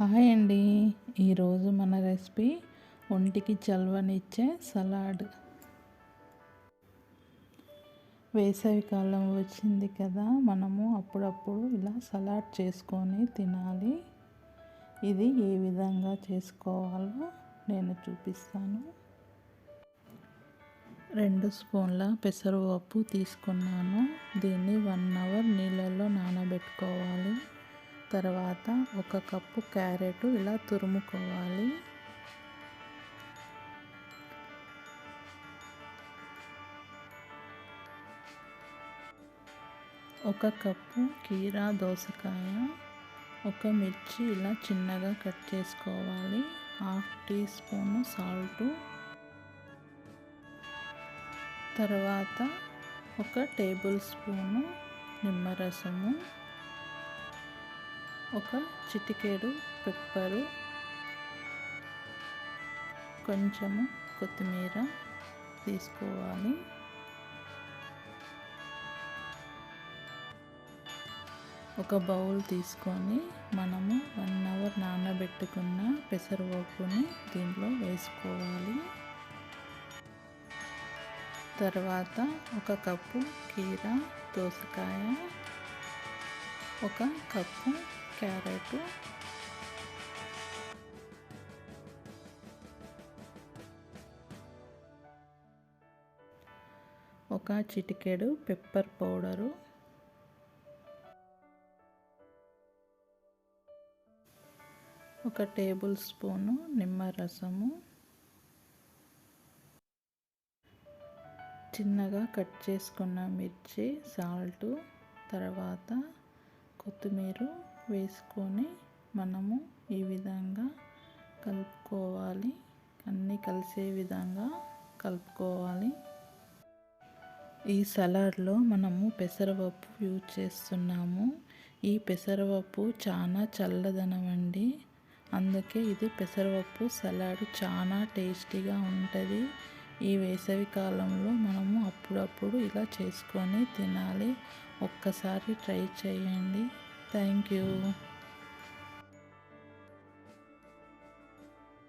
Hi అండి. ఈరోజు మన రెసిపీ ఒంటికి చలవనిచ్చే సలాడ్. వేసవికాలం వచ్చింది కదా, మనము అప్పుడప్పుడు ఇలా సలాడ్ చేసుకొని తినాలి. ఇది ఏ విధంగా చేసుకోవాలో నేను చూపిస్తాను. 2 స్పూన్ల పెసరపప్పు తీసుకున్నాను. దీన్ని 1 అవర్ నీళ్ళల్లో నానబెట్టుకోవాలి. తర్వాత 1 కప్పు క్యారెట్ ఇలా తురుముకోవాలి. ఒక కప్పు కీరా దోసకాయ, 1 మిర్చి ఇలా చిన్నగా కట్ చేసుకోవాలి. 1/2 టీ స్పూన్ సాల్టు, తర్వాత 1 టేబుల్ స్పూను నిమ్మరసము, 1 చిటికెడు పెప్పరు, కొంచెము కొత్తిమీర తీసుకోవాలి. ఒక బౌల్ తీసుకొని మనము 1 అవర్ నానబెట్టుకున్న పెసరపప్పుని దీంట్లో వేసుకోవాలి. తర్వాత 1 కప్పు కీరా దోసకాయ, 1 కప్పు క్యారెట్, ఒక చిటికెడు పెప్పర్ పౌడరు, ఒక టేబుల్ స్పూను నిమ్మరసము, చిన్నగా కట్ చేసుకున్న మిర్చి, సాల్టు, తర్వాత కొత్తిమీర వేసుకొని మనము ఈ విధంగా కలుపుకోవాలి. అన్నీ కలిసే విధంగా కలుపుకోవాలి. ఈ సలాడ్లో మనము పెసరపప్పు యూజ్ చేస్తున్నాము. ఈ పెసరపప్పు చాలా చల్లదనం అండి. అందుకే ఇది పెసరపప్పు సలాడ్ చాలా టేస్టీగా ఉంటుంది. ఈ వేసవి కాలంలో మనము అప్పుడప్పుడు ఇలా చేసుకొని తినాలి. ఒక్కసారి ట్రై చేయండి. Thank you.